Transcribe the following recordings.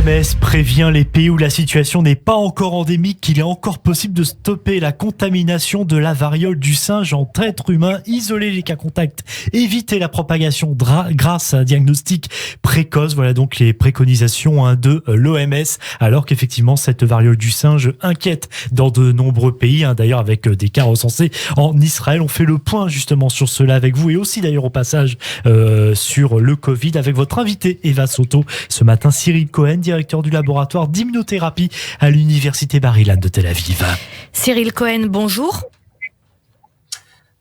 L'OMS prévient les pays où la situation n'est pas encore endémique qu'il est encore possible de stopper la contamination de la variole du singe entre êtres humains, isoler les cas contacts, éviter la propagation grâce à un diagnostic précoce. Voilà donc les préconisations de l'OMS, alors qu'effectivement cette variole du singe inquiète dans de nombreux pays, d'ailleurs avec des cas recensés en Israël. On fait le point justement sur cela avec vous et aussi d'ailleurs au passage sur le Covid avec votre invité Eva Soto ce matin, Cyril Cohen, directeur du laboratoire d'immunothérapie à l'université Bar-Ilan de Tel Aviv. Cyril Cohen, bonjour.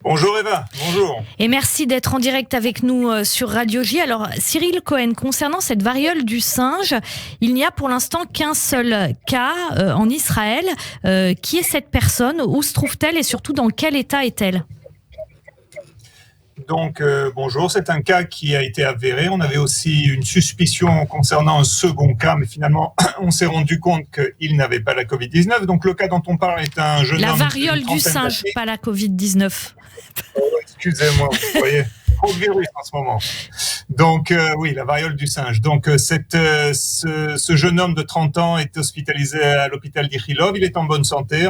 Bonjour Eva, bonjour. Et merci d'être en direct avec nous sur Radio J. Alors Cyril Cohen, concernant cette variole du singe, il n'y a pour l'instant qu'un seul cas en Israël. Qui est cette personne? Où se trouve-t-elle et surtout dans quel état est-elle? Donc bonjour, c'est un cas qui a été avéré. On avait aussi une suspicion concernant un second cas, mais finalement on s'est rendu compte qu'il n'avait pas la Covid-19. Donc le cas dont on parle est un jeune homme... La variole du singe, pas la Covid-19. Oh, excusez-moi, vous voyez, trop de virus en ce moment. Donc oui, la variole du singe. Donc ce jeune homme de 30 ans est hospitalisé à l'hôpital d'Ichilov. Il est en bonne santé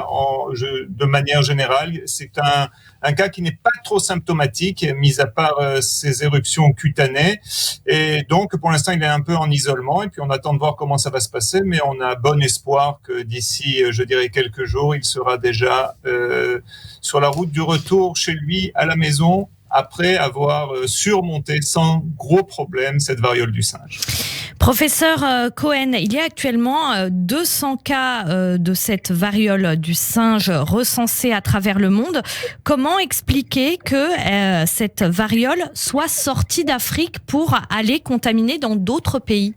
de manière générale. C'est un cas qui n'est pas trop symptomatique, mis à part ses éruptions cutanées. Et donc pour l'instant, il est un peu en isolement. Et puis on attend de voir comment ça va se passer. Mais on a bon espoir que d'ici, je dirais, quelques jours, il sera déjà sur la route du retour chez lui à la maison, après avoir surmonté sans gros problème cette variole du singe. Professeur Cohen, il y a actuellement 200 cas de cette variole du singe recensés à travers le monde. Comment expliquer que cette variole soit sortie d'Afrique pour aller contaminer dans d'autres pays ?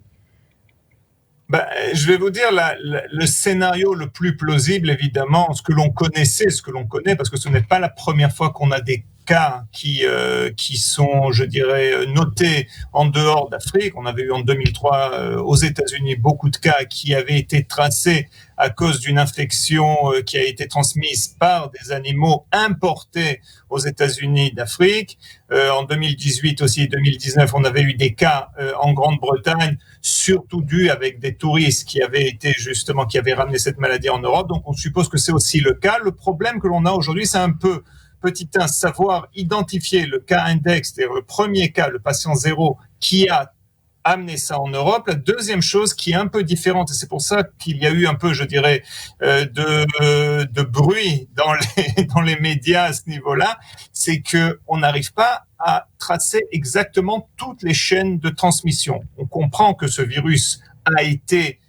Je vais vous dire le scénario le plus plausible, évidemment, ce que l'on connaît, parce que ce n'est pas la première fois qu'on a des cas qui sont, je dirais, notés en dehors d'Afrique. On avait eu en 2003 aux États-Unis beaucoup de cas qui avaient été tracés à cause d'une infection qui a été transmise par des animaux importés aux États-Unis d'Afrique. En 2018 aussi, 2019, on avait eu des cas en Grande-Bretagne, surtout dus avec des touristes qui avaient ramené cette maladie en Europe. Donc on suppose que c'est aussi le cas. Le problème que l'on a aujourd'hui, c'est un peu savoir identifier le cas index, c'est-à-dire le premier cas, le patient zéro, qui a amener ça en Europe. La deuxième chose qui est un peu différente, et c'est pour ça qu'il y a eu un peu, je dirais, de bruit dans les médias à ce niveau-là, c'est que on n'arrive pas à tracer exactement toutes les chaînes de transmission. On comprend que ce virus a été,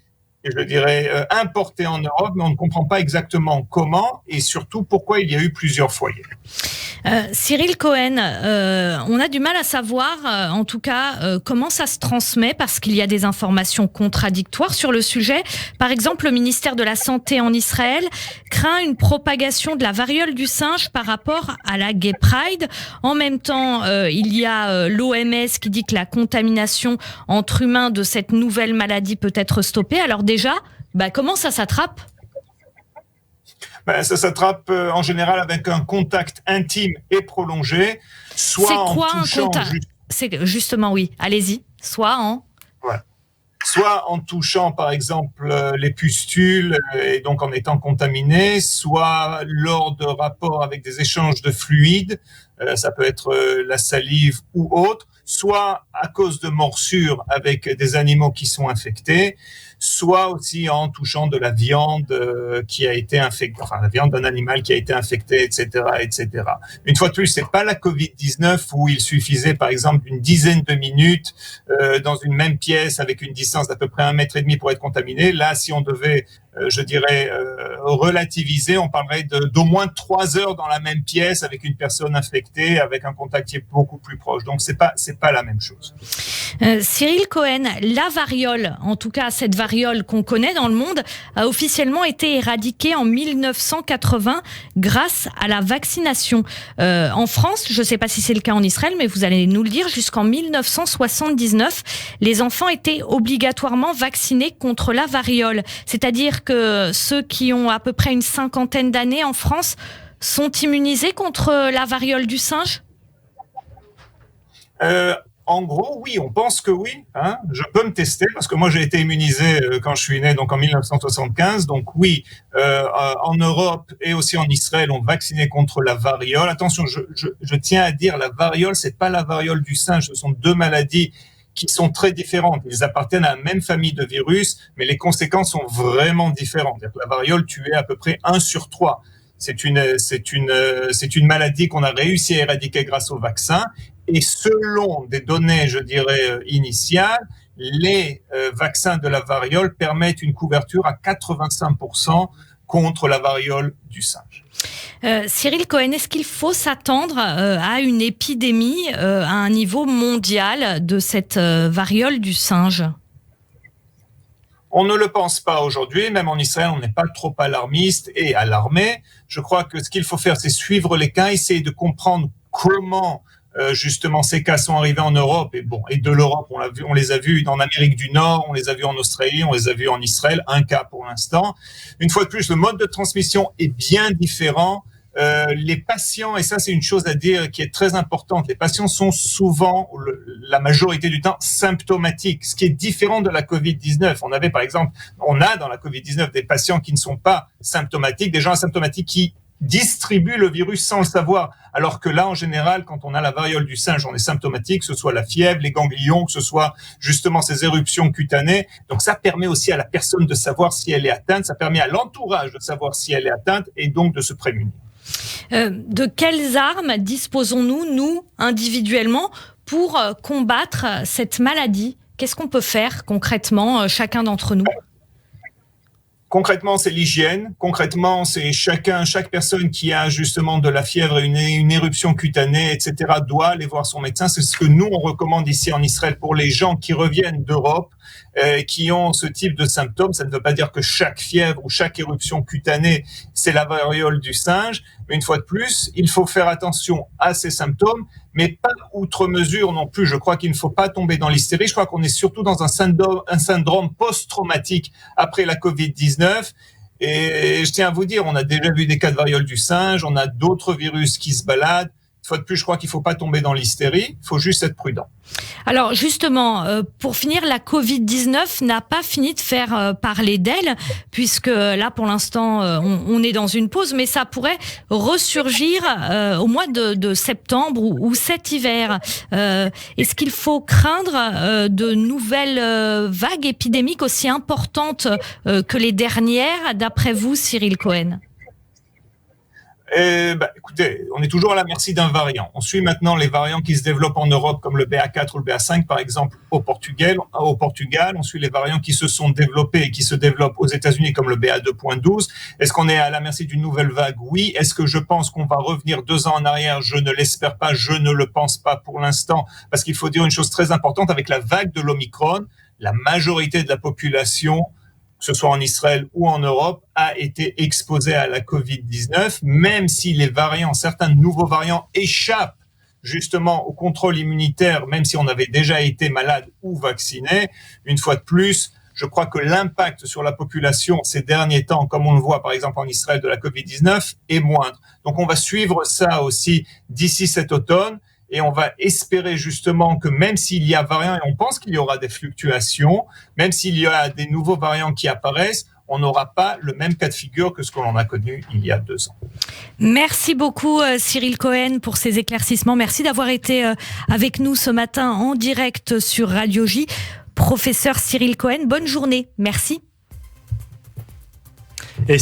je dirais, importé en Europe, mais on ne comprend pas exactement comment et surtout pourquoi il y a eu plusieurs foyers. Cyril Cohen, on a du mal à savoir, en tout cas, comment ça se transmet parce qu'il y a des informations contradictoires sur le sujet. Par exemple, le ministère de la Santé en Israël craint une propagation de la variole du singe par rapport à la Gay Pride. En même temps, il y a l'OMS qui dit que la contamination entre humains de cette nouvelle maladie peut être stoppée. Alors déjà, comment ça s'attrape ? Ça s'attrape en général avec un contact intime et prolongé, soit c'est quoi en touchant... un contact ? C'est justement, oui, allez-y, soit en touchant par exemple les pustules et donc en étant contaminé, soit lors de rapports avec des échanges de fluides, ça peut être la salive ou autre, soit à cause de morsures avec des animaux qui sont infectés, soit aussi en touchant de la viande qui a été infectée, enfin la viande d'un animal qui a été infecté, etc., etc. Une fois de plus, c'est pas la Covid-19 où il suffisait par exemple d'une dizaine de minutes dans une même pièce avec une distance d'à peu près 1,5 mètre pour être contaminé. Là, si on devait, je dirais, relativiser, on parlerait d'au moins 3 heures dans la même pièce avec une personne infectée, avec un contact qui est beaucoup plus proche. Donc c'est pas la même chose. Cyril Cohen, la variole, en tout cas cette variole qu'on connaît dans le monde, a officiellement été éradiquée en 1980 grâce à la vaccination. En France, je ne sais pas si c'est le cas en Israël, mais vous allez nous le dire, jusqu'en 1979, les enfants étaient obligatoirement vaccinés contre la variole. C'est-à-dire que ceux qui ont à peu près une cinquantaine d'années en France sont immunisés contre la variole du singe ? En gros, oui, on pense que oui. Je peux me tester parce que moi j'ai été immunisé quand je suis né, donc en 1975. Donc oui, en Europe et aussi en Israël, on vaccinait contre la variole. Attention, je tiens à dire, la variole, c'est pas la variole du singe. Ce sont deux maladies qui sont très différentes. Ils appartiennent à la même famille de virus, mais les conséquences sont vraiment différentes. La variole tuait à peu près 1 sur 3. C'est une maladie qu'on a réussi à éradiquer grâce au vaccin. Et selon des données, je dirais, initiales, les vaccins de la variole permettent une couverture à 85% contre la variole du singe. Cyril Cohen, est-ce qu'il faut s'attendre à une épidémie à un niveau mondial de cette variole du singe ? On ne le pense pas aujourd'hui, même en Israël, on n'est pas trop alarmiste et alarmé. Je crois que ce qu'il faut faire, c'est suivre les cas, essayer de comprendre comment justement ces cas sont arrivés en Europe. Et de l'Europe, on les a vus en Amérique du Nord, on les a vus en Australie, on les a vus en Israël, un cas pour l'instant. Une fois de plus, le mode de transmission est bien différent. Les patients, et ça c'est une chose à dire qui est très importante, les patients sont souvent, la majorité du temps, symptomatiques, ce qui est différent de la Covid-19. On a dans la Covid-19 des patients qui ne sont pas symptomatiques, des gens asymptomatiques qui distribuent le virus sans le savoir, alors que là, en général, quand on a la variole du singe, on est symptomatique, que ce soit la fièvre, les ganglions, que ce soit justement ces éruptions cutanées. Donc ça permet aussi à la personne de savoir si elle est atteinte, ça permet à l'entourage de savoir si elle est atteinte et donc de se prémunir. De quelles armes disposons-nous, nous, individuellement, pour combattre cette maladie ? Qu'est-ce qu'on peut faire concrètement, chacun d'entre nous ? Concrètement, c'est l'hygiène. Concrètement, c'est chaque personne qui a justement de la fièvre et une éruption cutanée, etc., doit aller voir son médecin. C'est ce que nous, on recommande ici en Israël pour les gens qui reviennent d'Europe, qui ont ce type de symptômes. Ça ne veut pas dire que chaque fièvre ou chaque éruption cutanée, c'est la variole du singe. Mais une fois de plus, il faut faire attention à ces symptômes, mais pas outre mesure non plus. Je crois qu'il ne faut pas tomber dans l'hystérie. Je crois qu'on est surtout dans un syndrome post-traumatique après la Covid-19. Et je tiens à vous dire, on a déjà vu des cas de variole du singe, on a d'autres virus qui se baladent. Une fois de plus, je crois qu'il ne faut pas tomber dans l'hystérie, il faut juste être prudent. Alors justement, pour finir, la Covid-19 n'a pas fini de faire parler d'elle, puisque là, pour l'instant, on est dans une pause, mais ça pourrait ressurgir au mois de septembre ou cet hiver. Est-ce qu'il faut craindre de nouvelles vagues épidémiques aussi importantes que les dernières, d'après vous, Cyril Cohen ? Écoutez, on est toujours à la merci d'un variant. On suit maintenant les variants qui se développent en Europe, comme le BA4 ou le BA5, par exemple, au Portugal. On suit les variants qui se sont développés et qui se développent aux États-Unis, comme le BA2.12. Est-ce qu'on est à la merci d'une nouvelle vague ? Oui. Est-ce que je pense qu'on va revenir 2 ans en arrière ? Je ne l'espère pas. Je ne le pense pas pour l'instant, parce qu'il faut dire une chose très importante. Avec la vague de l'Omicron, la majorité de la population, que ce soit en Israël ou en Europe, a été exposé à la Covid-19, même si certains nouveaux variants échappent justement au contrôle immunitaire, même si on avait déjà été malade ou vacciné. Une fois de plus, je crois que l'impact sur la population ces derniers temps, comme on le voit par exemple en Israël de la Covid-19, est moindre. Donc on va suivre ça aussi d'ici cet automne. Et on va espérer justement que même s'il y a variants, et on pense qu'il y aura des fluctuations, même s'il y a des nouveaux variants qui apparaissent, on n'aura pas le même cas de figure que ce que l'on a connu il y a 2 ans. Merci beaucoup Cyril Cohen pour ces éclaircissements. Merci d'avoir été avec nous ce matin en direct sur Radio J. Professeur Cyril Cohen, bonne journée. Merci.